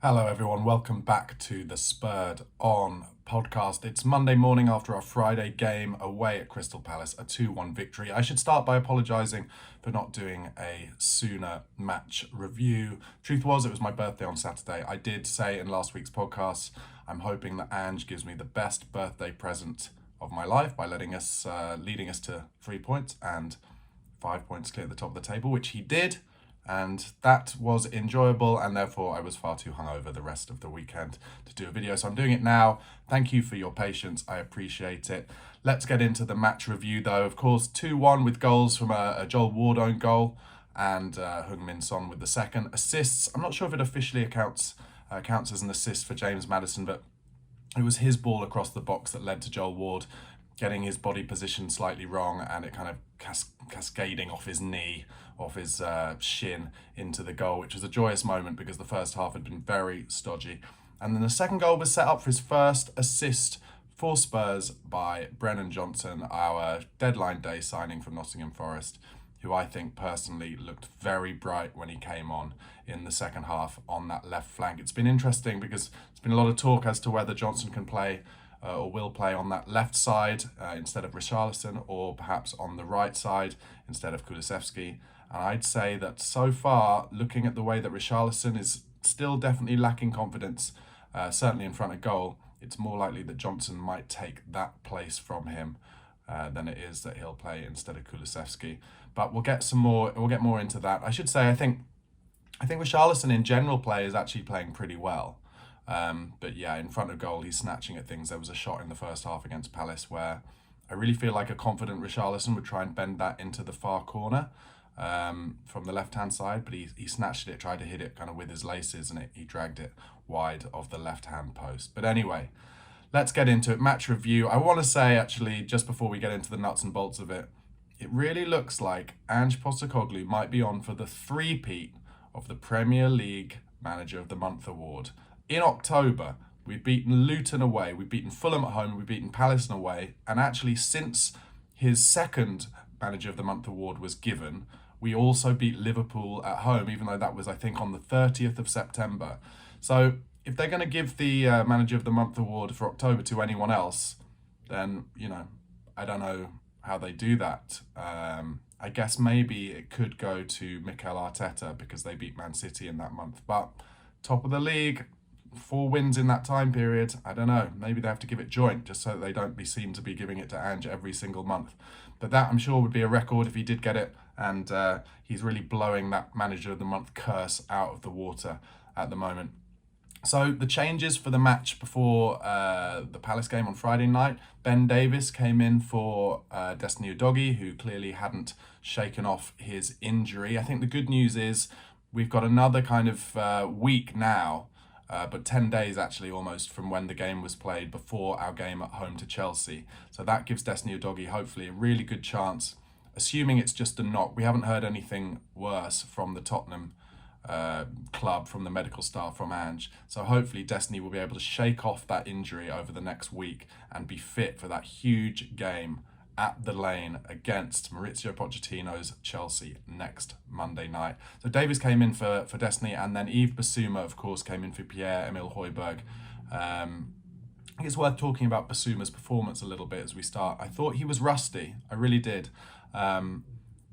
Hello, everyone. Welcome back to the Spurred On podcast. It's Monday morning after our Friday game away at Crystal Palace, a 2-1 victory. I should start by apologising for not doing a sooner match review. Truth was, it was my birthday on Saturday. I did say in last week's podcast, I'm hoping that Ange gives me the best birthday present of my life by leading us to 3 points and 5 points clear at the top of the table, which he did. And that was enjoyable, and therefore I was far too hungover the rest of the weekend to do a video. So I'm doing it now. Thank you for your patience. I appreciate it. Let's get into the match review, though. Of course, 2-1 with goals from a Joel Ward own goal and Heung-Min Son with the second. Assists, I'm not sure if it officially counts as an assist for James Maddison, but it was his ball across the box that led to Joel Ward getting his body position slightly wrong, and it kind of cascading off his knee, off his shin into the goal, which was a joyous moment because the first half had been very stodgy. And then the second goal was set up for his first assist for Spurs by Brennan Johnson, our deadline day signing from Nottingham Forest, who I think personally looked very bright when he came on in the second half on that left flank. It's been interesting because there's been a lot of talk as to whether Johnson can play or will play on that left side instead of Richarlison, or perhaps on the right side instead of Kulusevski. And I'd say that so far, looking at the way that Richarlison is still definitely lacking confidence, certainly in front of goal, it's more likely that Johnson might take that place from him than it is that he'll play instead of Kulusevski. But we'll get more into that. I should say, I think Richarlison in general play is actually playing pretty well. But yeah, in front of goal, he's snatching at things. There was a shot in the first half against Palace where I really feel like a confident Richarlison would try and bend that into the far corner from the left-hand side, but he snatched it, tried to hit it kind of with his laces, and he dragged it wide of the left-hand post. But anyway, let's get into it. Match review. I want to say, actually, just before we get into the nuts and bolts of it, it really looks like Ange Postecoglou might be on for the three-peat of the Premier League Manager of the Month award. In October, we've beaten Luton away, we've beaten Fulham at home, we've beaten Palace away, and actually since his second Manager of the Month award was given, we also beat Liverpool at home, even though that was, I think, on the 30th of September. So if they're going to give the Manager of the Month award for October to anyone else, then, I don't know how they do that. I guess maybe it could go to Mikel Arteta because they beat Man City in that month. But top of the league, 4 wins in that time period. I don't know. Maybe they have to give it joint just so that they don't be seen to be giving it to Ange every single month. But that, I'm sure, would be a record if he did get it. And he's really blowing that Manager of the Month curse out of the water at the moment. So the changes for the match before the Palace game on Friday night, Ben Davies came in for Destiny Udogie, who clearly hadn't shaken off his injury. I think the good news is we've got another kind of week now, but 10 days actually almost from when the game was played before our game at home to Chelsea. So that gives Destiny Udogie hopefully a really good chance, assuming it's just a knock. We haven't heard anything worse from the Tottenham club, from the medical staff, from Ange. So hopefully Destiny will be able to shake off that injury over the next week and be fit for that huge game at the Lane against Mauricio Pochettino's Chelsea next Monday night. So Davies came in for Destiny, and then Yves Bissouma, of course, came in for Pierre-Emile Højbjerg. I think it's worth talking about Bissouma's performance a little bit as we start. I thought he was rusty. I really did.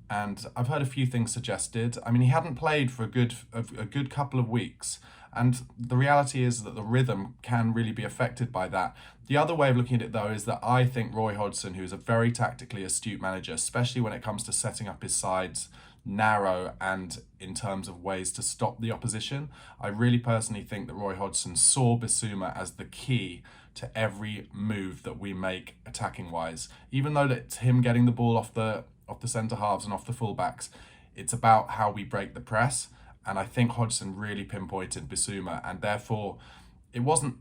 And I've heard a few things suggested. I mean, he hadn't played for a good couple of weeks. And the reality is that the rhythm can really be affected by that. The other way of looking at it, though, is that I think Roy Hodgson, who's a very tactically astute manager, especially when it comes to setting up his sides narrow and in terms of ways to stop the opposition, I really personally think that Roy Hodgson saw Bissouma as the key to every move that we make attacking-wise. Even though it's him getting the ball off the centre halves and off the fullbacks, it's about how we break the press. And I think Hodgson really pinpointed Bissouma, and therefore it wasn't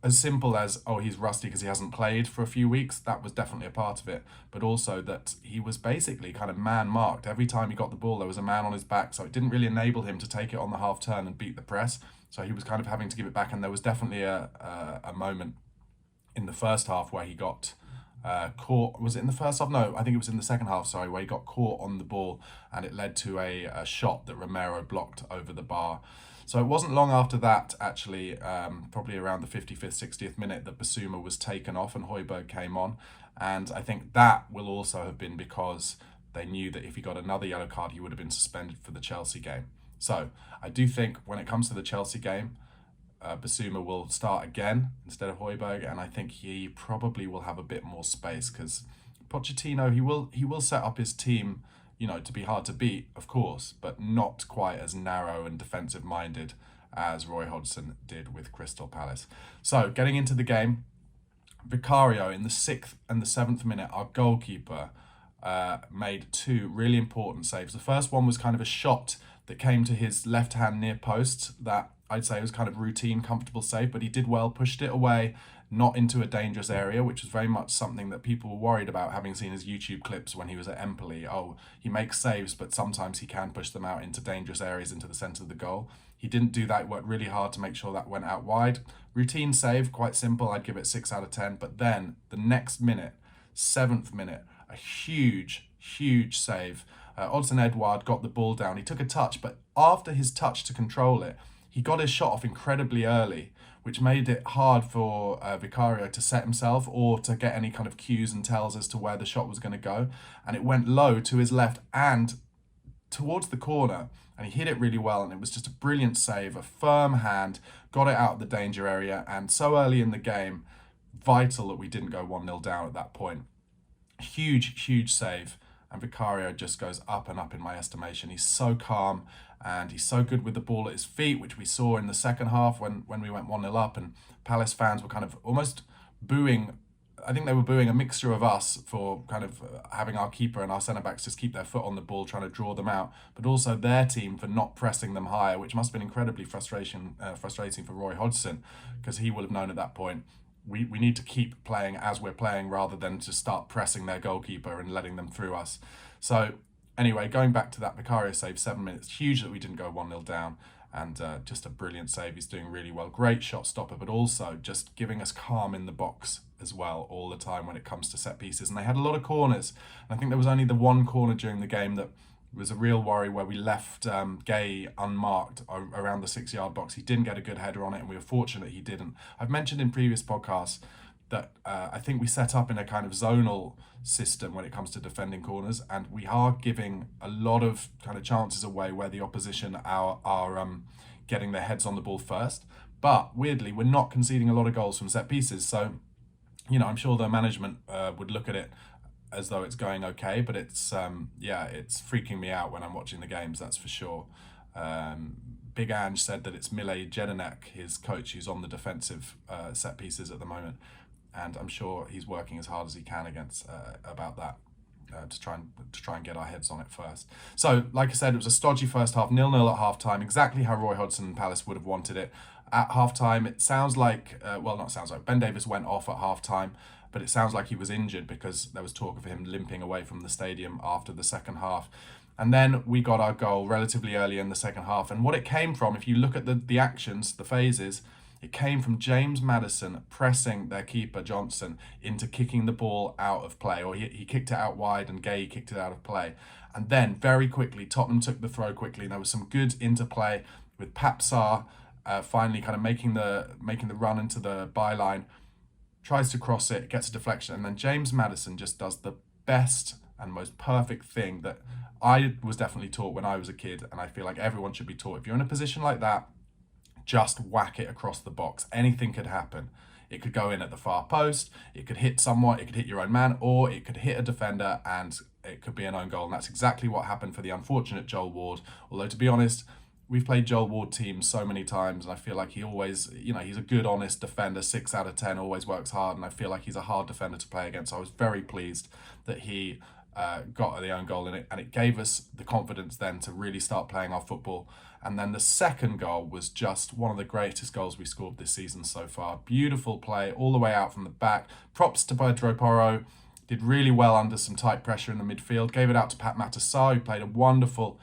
as simple as, oh, he's rusty because he hasn't played for a few weeks. That was definitely a part of it, but also that he was basically kind of man-marked. Every time he got the ball, there was a man on his back, so it didn't really enable him to take it on the half-turn and beat the press. So he was kind of having to give it back, and there was definitely a moment in the first half where he got caught. Was it in the first half? No, I think it was in the second half, sorry, where he got caught on the ball and it led to a shot that Romero blocked over the bar. So it wasn't long after that, actually, probably around the 55th, 60th minute, that Basuma was taken off and Højbjerg came on. And I think that will also have been because they knew that if he got another yellow card, he would have been suspended for the Chelsea game. So I do think when it comes to the Chelsea game, Basuma will start again instead of Højbjerg, and I think he probably will have a bit more space because Pochettino, he will set up his team, to be hard to beat, of course, but not quite as narrow and defensive minded as Roy Hodgson did with Crystal Palace. So getting into the game, Vicario in the 6th and the 7th minute, our goalkeeper made two really important saves. The first one was kind of a shot that came to his left hand near post that I'd say was kind of routine, comfortable save, but he did well, pushed it away, not into a dangerous area, which was very much something that people were worried about, having seen his YouTube clips when he was at Empoli. Oh, he makes saves, but sometimes he can push them out into dangerous areas, into the centre of the goal. He didn't do that, worked really hard to make sure that went out wide. Routine save, quite simple, I'd give it 6 out of 10. But then the next minute, 7th minute, a huge save. Odsonne Edouard got the ball down. He took a touch, but after his touch to control it, he got his shot off incredibly early, which made it hard for Vicario to set himself or to get any kind of cues and tells as to where the shot was going to go. And it went low to his left and towards the corner, and he hit it really well, and it was just a brilliant save, a firm hand, got it out of the danger area, and so early in the game, vital that we didn't go 1-0 down at that point. Huge save, and Vicario just goes up and up in my estimation. He's so calm, and he's so good with the ball at his feet, which we saw in the second half when we went 1-0 up, and Palace fans were kind of almost booing. I think they were booing a mixture of us for kind of having our keeper and our centre-backs just keep their foot on the ball, trying to draw them out, but also their team for not pressing them higher, which must have been incredibly frustrating for Roy Hodgson, because he will have known at that point, we need to keep playing as we're playing rather than to start pressing their goalkeeper and letting them through us. So anyway, going back to that Vicario save, 7 minutes, huge that we didn't go 1-0 down. And just a brilliant save. He's doing really well. Great shot stopper, but also just giving us calm in the box as well all the time when it comes to set pieces. And they had a lot of corners. And I think there was only the one corner during the game that was a real worry where we left Gay unmarked around the 6-yard box. He didn't get a good header on it, and we were fortunate he didn't. I've mentioned in previous podcasts that I think we set up in a kind of zonal system when it comes to defending corners, and we are giving a lot of kind of chances away where the opposition are getting their heads on the ball first. But weirdly, we're not conceding a lot of goals from set pieces. So, I'm sure the management would look at it as though it's going okay, but it's freaking me out when I'm watching the games, that's for sure. Big Ange said that it's Mile Jedinak, his coach, who's on the defensive set pieces at the moment. And I'm sure he's working as hard as he can about that to try and get our heads on it first. So, like I said, it was a stodgy first half, 0-0 at half time, exactly how Roy Hodgson and Palace would have wanted it. At half time, it sounds like, Ben Davies went off at half time, but it sounds like he was injured because there was talk of him limping away from the stadium after the second half. And then we got our goal relatively early in the second half. And what it came from, if you look at the actions, the phases, it came from James Maddison pressing their keeper, Johnson, into kicking the ball out of play. Or he kicked it out wide and Gay kicked it out of play. And then, very quickly, Tottenham took the throw quickly. And there was some good interplay with Papsar finally kind of making the run into the byline. Tries to cross it, gets a deflection. And then James Maddison just does the best and most perfect thing that I was definitely taught when I was a kid. And I feel like everyone should be taught. If you're in a position like that, just whack it across the box. Anything could happen. It could go in at the far post, it could hit someone, it could hit your own man, or it could hit a defender and it could be an own goal. And that's exactly what happened for the unfortunate Joel Ward. Although, to be honest, we've played Joel Ward teams so many times, and I feel like he always, he's a good, honest defender, 6 out of 10, always works hard, and I feel like he's a hard defender to play against. So I was very pleased that he got the own goal in it, and it gave us the confidence then to really start playing our football. And then the second goal was just one of the greatest goals we scored this season so far. Beautiful play all the way out from the back. Props to Pedro Porro. Did really well under some tight pressure in the midfield. Gave it out to Pat Matassar, who played a wonderful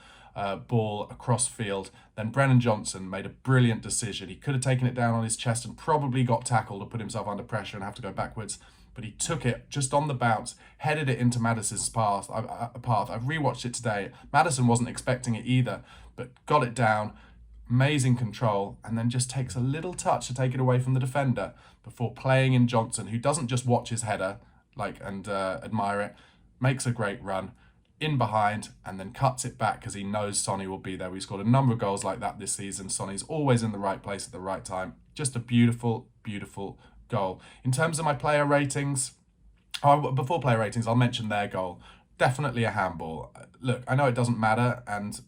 ball across field. Then Brennan Johnson made a brilliant decision. He could have taken it down on his chest and probably got tackled or put himself under pressure and have to go backwards. But he took it just on the bounce, headed it into Maddison's path. I've rewatched it today. Maddison wasn't expecting it either, but got it down, amazing control, and then just takes a little touch to take it away from the defender before playing in Johnson, who doesn't just watch his header and admire it, makes a great run in behind and then cuts it back because he knows Sonny will be there. We scored a number of goals like that this season. Sonny's always in the right place at the right time. Just a beautiful, beautiful goal. In terms of my player ratings, before player ratings, I'll mention their goal. Definitely a handball. Look, I know it doesn't matter and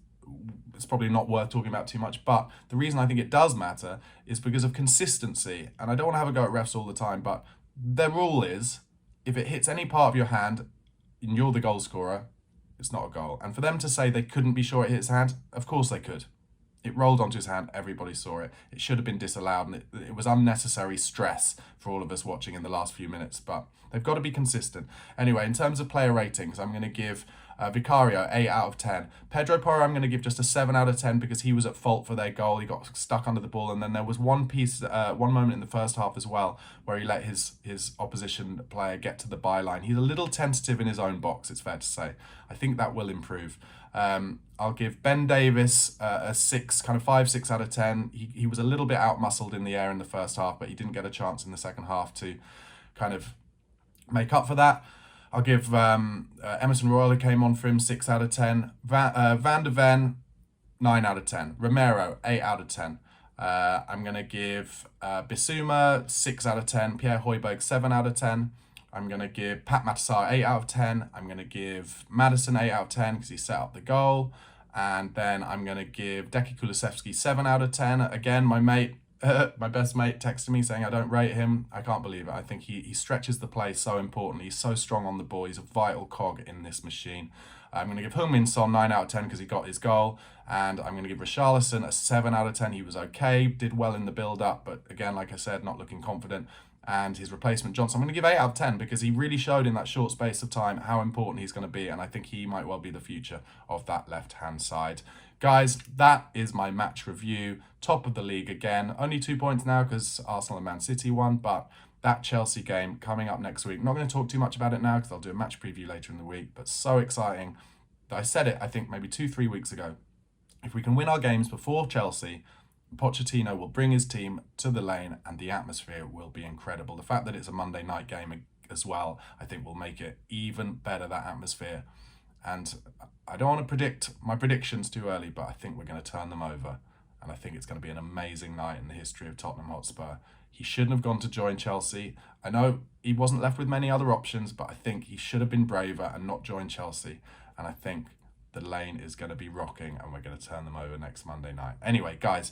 it's probably not worth talking about too much, but the reason I think it does matter is because of consistency. And I don't want to have a go at refs all the time, but their rule is if it hits any part of your hand and you're the goal scorer, it's not a goal. And for them to say they couldn't be sure it hit his hand, of course they could. It rolled onto his hand, everybody saw it. It should have been disallowed, and it was unnecessary stress for all of us watching in the last few minutes, but they've got to be consistent. Anyway, in terms of player ratings, I'm going to give Vicario 8 out of 10. Pedro Porro, I'm going to give just a 7 out of 10 because he was at fault for their goal. He got stuck under the ball, and then there was one moment in the first half as well where he let his opposition player get to the byline. He's a little tentative in his own box, it's fair to say. I think that will improve. I'll give Ben Davis a 6, kind of 5, 6 out of 10. He was a little bit out-muscled in the air in the first half, but he didn't get a chance in the second half to kind of make up for that. I'll give Emerson Royal, who came on for him, 6 out of 10. Van der Ven, 9 out of 10. Romero, 8 out of 10. I'm going to give Bissouma 6 out of 10. Pierre Højbjerg, 7 out of 10. I'm going to give Pat Matasar 8 out of 10. I'm going to give Madison 8 out of 10 because he set up the goal. And then I'm going to give Deki Kulusevski 7 out of 10. Again, my mate, my best mate texted me saying I don't rate him. I can't believe it. I think he stretches the play so important. He's so strong on the ball. He's a vital cog in this machine. I'm going to give Heung-Min Son 9 out of 10 because he got his goal. And I'm going to give Richarlison a 7 out of 10. He was okay, did well in the build-up, but again, like I said, not looking confident. And his replacement, Johnson, I'm going to give 8 out of 10 because he really showed in that short space of time how important he's going to be. And I think he might well be the future of that left-hand side. Guys, that is my match review. Top of the league again. Only 2 points now because Arsenal and Man City won, but that Chelsea game coming up next week. Not going to talk too much about it now because I'll do a match preview later in the week, but so exciting. I said it, I think, maybe 2-3 weeks ago. If we can win our games before Chelsea, Pochettino will bring his team to the lane and the atmosphere will be incredible. The fact that it's a Monday night game as well, I think will make it even better, that atmosphere. And I don't want to predict my predictions too early, but I think we're going to turn them over. And I think it's going to be an amazing night in the history of Tottenham Hotspur. He shouldn't have gone to join Chelsea. I know he wasn't left with many other options, but I think he should have been braver and not joined Chelsea. And I think the lane is going to be rocking and we're going to turn them over next Monday night. Anyway, guys,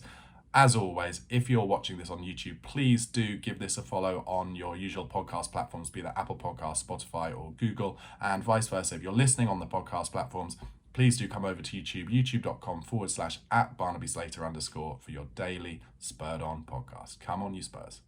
as always, if you're watching this on YouTube, please do give this a follow on your usual podcast platforms, be that Apple Podcasts, Spotify, or Google, and vice versa. If you're listening on the podcast platforms, please do come over to YouTube, youtube.com/@BarnabySlater_ for your daily Spurred On podcast. Come on, you Spurs.